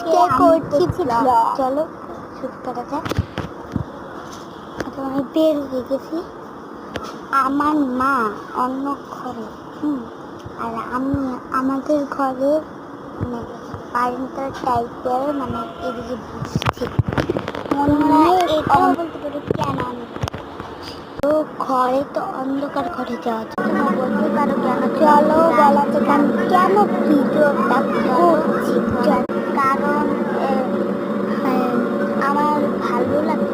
আজকে করছি ব্লগ। চলো শুরু করা যাক। আমি বের হয়ে গেছি, আমার মা অন্য ঘরে, আর আমি আমাদের ঘরে মানে বারান্দার টাইপের মানে এদিকে বসছি। মনে হয় এটাও বলতে পারো কেন আমি তো ঘরে তো অন্ধকার ঘরে যাওয়া যায় না, বলতে পারো কেন। চলো বলা যাক আমি কেন ভিডিওটা করছি। কারণ আমার ভালো লাগে